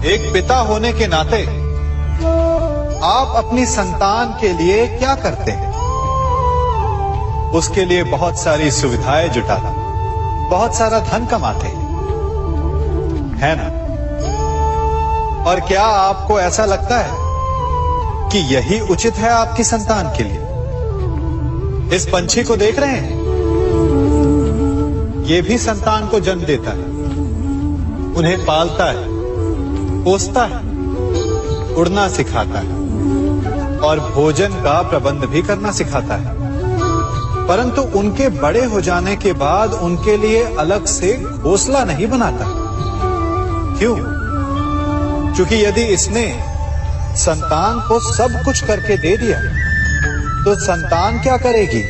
एक पिता होने के नाते आप अपनी संतान के लिए क्या करते हैं? उसके लिए बहुत सारी सुविधाएं जुटाते, बहुत सारा धन कमाते है ना? और क्या आपको ऐसा लगता है कि यही उचित है आपकी संतान के लिए? इस पंछी को देख रहे हैं, ये भी संतान को जन्म देता है, उन्हें पालता है, पोसता है, उड़ना सिखाता है और भोजन का प्रबंध भी करना सिखाता है। परंतु उनके बड़े हो जाने के बाद उनके लिए अलग से घोंसला नहीं बनाता। क्यों? क्योंकि यदि इसने संतान को सब कुछ करके दे दिया तो संतान क्या करेगी?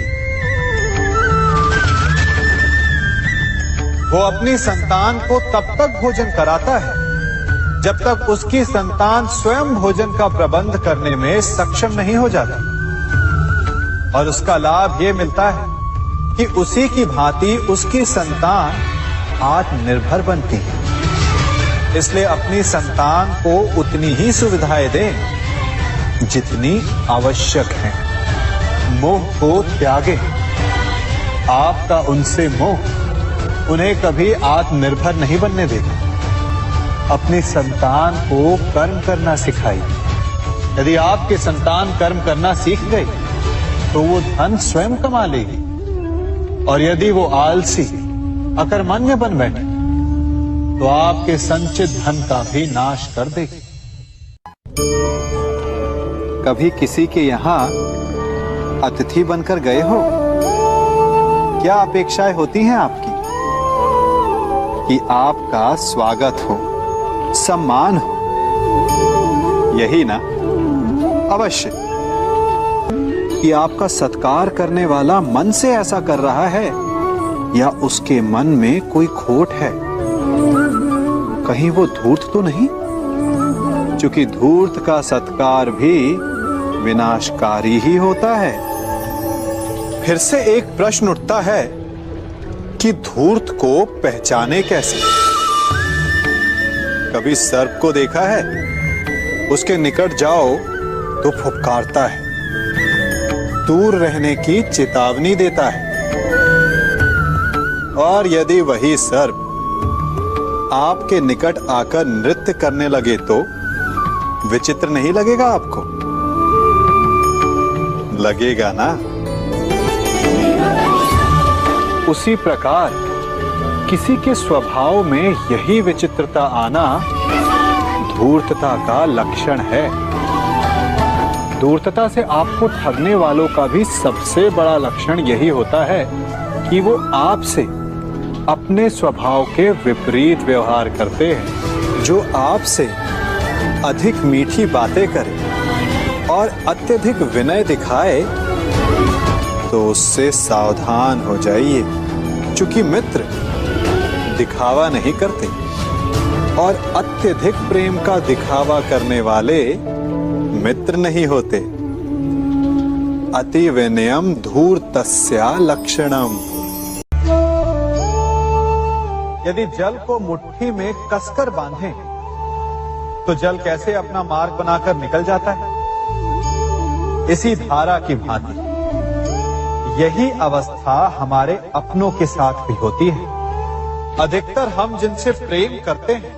वो अपनी संतान को तब तक भोजन कराता है जब तक उसकी संतान स्वयं भोजन का प्रबंध करने में सक्षम नहीं हो जाती। और उसका लाभ ये मिलता है कि उसी की भांति उसकी संतान आत्मनिर्भर बनती है। इसलिए अपनी संतान को उतनी ही सुविधाएं दें जितनी आवश्यक है। मोह को त्यागें। आपका उनसे मोह उन्हें कभी आत्मनिर्भर नहीं बनने देगा। अपनी संतान को कर्म करना सिखाइए। यदि आपकी संतान कर्म करना सीख गई तो वो धन स्वयं कमा लेगी। और यदि वो आलसी, अकर्मण्य बन बैठे तो आपके संचित धन का भी नाश कर देगी। कभी किसी के यहां अतिथि बनकर गए हो? क्या अपेक्षाएं होती हैं आपकी? कि आपका स्वागत हो, सम्मान हो, यही ना? अवश्य कि आपका सत्कार करने वाला मन से ऐसा कर रहा है या उसके मन में कोई खोट है। कहीं वो धूर्त तो नहीं? क्योंकि धूर्त का सत्कार भी विनाशकारी ही होता है। फिर से एक प्रश्न उठता है कि धूर्त को पहचाने कैसे? कभी सर्प को देखा है? उसके निकट जाओ तो फुफकारता है, दूर रहने की चेतावनी देता है। और यदि वही सर्प आपके निकट आकर नृत्य करने लगे तो विचित्र नहीं लगेगा आपको? लगेगा ना? उसी प्रकार किसी के स्वभाव में यही विचित्रता आना धूर्तता का लक्षण है। धूर्तता से आपको ठगने वालों का भी सबसे बड़ा लक्षण यही होता है कि वो आपसे अपने स्वभाव के विपरीत व्यवहार करते हैं। जो आपसे अधिक मीठी बातें करे और अत्यधिक विनय दिखाए तो उससे सावधान हो जाइए। क्योंकि मित्र दिखावा नहीं करते और अत्यधिक प्रेम का दिखावा करने वाले मित्र नहीं होते। अति विनयम धूर्तस्या लक्षणम। यदि जल को मुट्ठी में कसकर बांधें तो जल कैसे अपना मार्ग बनाकर निकल जाता है? इसी धारा की भांति यही अवस्था हमारे अपनों के साथ भी होती है। अधिकतर हम जिनसे प्रेम करते हैं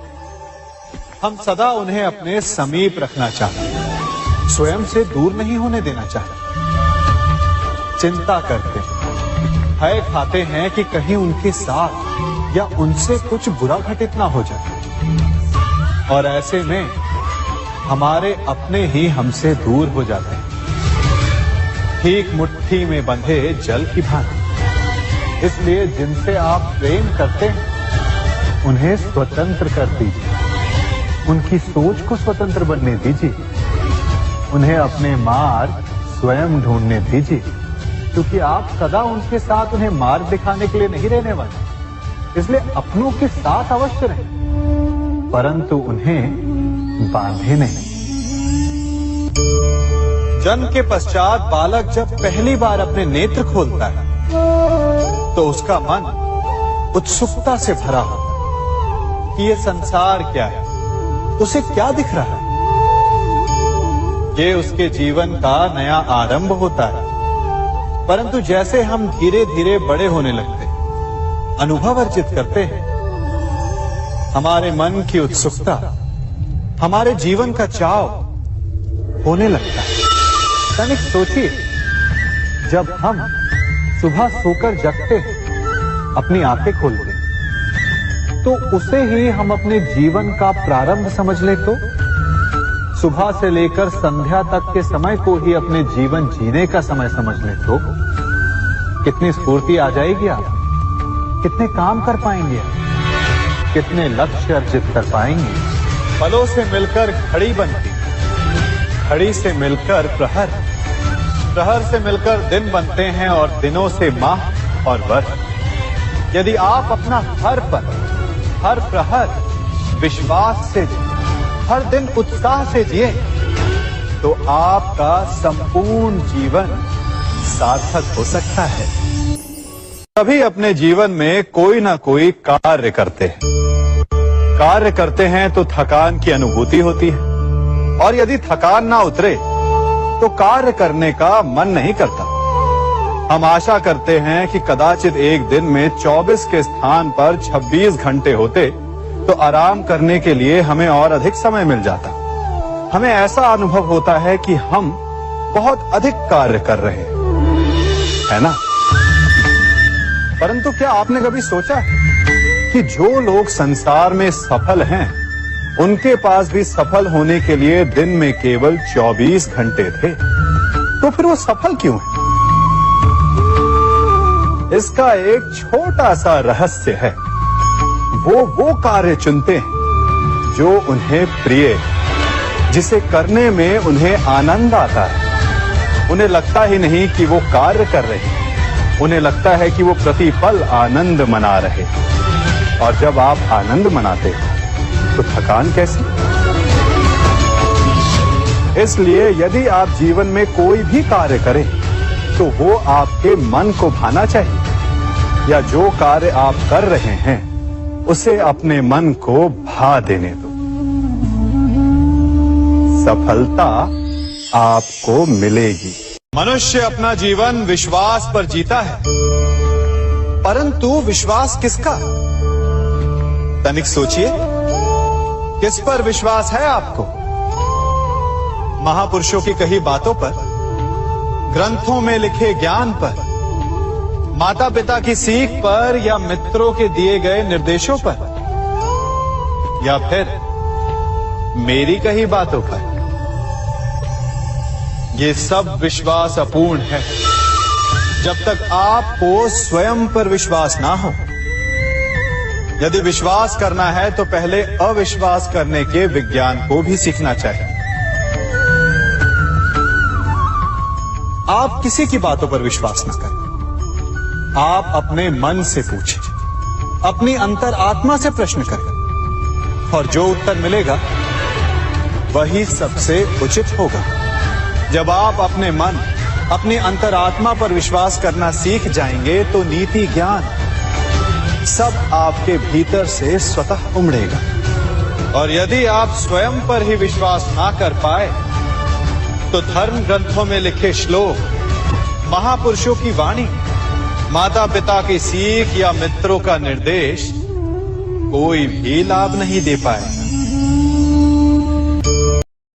हम सदा उन्हें अपने समीप रखना चाहते हैं, स्वयं से दूर नहीं होने देना चाहते। चिंता करते हैं, भय खाते हैं कि कहीं उनके साथ या उनसे कुछ बुरा घटित ना हो जाए। और ऐसे में हमारे अपने ही हमसे दूर हो जाते हैं, ठीक मुट्ठी में बंधे जल की भांति। इसलिए जिनसे आप प्रेम करते हैं उन्हें स्वतंत्र कर दीजिए, उनकी सोच को स्वतंत्र बनने दीजिए, उन्हें अपने मार्ग स्वयं ढूंढने दीजिए। क्योंकि आप सदा उनके साथ उन्हें मार्ग दिखाने के लिए नहीं रहने वाले। इसलिए अपनों के साथ अवश्य रहें परंतु उन्हें बांधे नहीं। जन्म के पश्चात बालक जब पहली बार अपने नेत्र खोलता है तो उसका मन उत्सुकता से भरा होता है कि ये संसार क्या है, उसे क्या दिख रहा है? ये उसके जीवन का नया आरंभ होता है। परंतु जैसे हम धीरे धीरे बड़े होने लगते हैं, अनुभव अर्जित करते हैं, हमारे मन की उत्सुकता, हमारे जीवन का चाव होने लगता है। तनिक सोचिए, जब हम सुबह सोकर जगते हैं, अपनी आंखें खोलते हैं, तो उसे ही हम अपने जीवन का प्रारंभ समझ ले तो सुबह से लेकर संध्या तक के समय को ही अपने जीवन जीने का समय समझ ले तो कितनी स्फूर्ति आ जाएगी आप, कितने काम कर पाएंगे, कितने लक्ष्य अर्जित कर पाएंगे। पलों से मिलकर घड़ी बनती, घड़ी से मिलकर प्रहर, प्रहर से मिलकर दिन बनते हैं और दिनों से माह और वर्ष। यदि आप अपना हर पल, हर प्रहर विश्वास से, हर दिन उत्साह से जिए, तो आपका संपूर्ण जीवन सार्थक हो सकता है। सभी अपने जीवन में कोई ना कोई कार्य करते हैं। कार्य करते हैं तो थकान की अनुभूति होती है, और यदि थकान ना उतरे तो कार्य करने का मन नहीं करता। हम आशा करते हैं कि कदाचित एक दिन में 24 के स्थान पर 26 घंटे होते तो आराम करने के लिए हमें और अधिक समय मिल जाता। हमें ऐसा अनुभव होता है कि हम बहुत अधिक कार्य कर रहे हैं, है ना? परंतु क्या आपने कभी सोचा कि जो लोग संसार में सफल हैं, उनके पास भी सफल होने के लिए दिन में केवल 24 घंटे थे, तो फिर वो सफल क्यों है? इसका एक छोटा सा रहस्य है। वो कार्य चुनते हैं जो उन्हें प्रिय है, जिसे करने में उन्हें आनंद आता है। उन्हें लगता ही नहीं कि वो कार्य कर रहे हैं, उन्हें लगता है कि वो प्रतिपल आनंद मना रहे। और जब आप आनंद मनाते हैं तो थकान कैसी? इसलिए यदि आप जीवन में कोई भी कार्य करें तो वो आपके मन को भाना चाहिए, या जो कार्य आप कर रहे हैं उसे अपने मन को भा देने दो। सफलता आपको मिलेगी। मनुष्य अपना जीवन विश्वास पर जीता है, परंतु विश्वास किसका? तनिक सोचिए, किस पर विश्वास है आपको? महापुरुषों की कही बातों पर, ग्रंथों में लिखे ज्ञान पर, माता पिता की सीख पर, या मित्रों के दिए गए निर्देशों पर, या फिर मेरी कही बातों पर? ये सब विश्वास अपूर्ण है जब तक आपको स्वयं पर विश्वास ना हो। यदि विश्वास करना है तो पहले अविश्वास करने के विज्ञान को भी सीखना चाहिए। आप किसी की बातों पर विश्वास न करें, आप अपने मन से पूछें, अपनी अंतर आत्मा से प्रश्न करें, और जो उत्तर मिलेगा वही सबसे उचित होगा। जब आप अपने मन, अपनी अंतरात्मा पर विश्वास करना सीख जाएंगे तो नीति, ज्ञान सब आपके भीतर से स्वतः उमड़ेगा। और यदि आप स्वयं पर ही विश्वास ना कर पाए तो धर्म ग्रंथों में लिखे श्लोक, महापुरुषों की वाणी, माता पिता की सीख या मित्रों का निर्देश कोई भी लाभ नहीं दे पाएगा।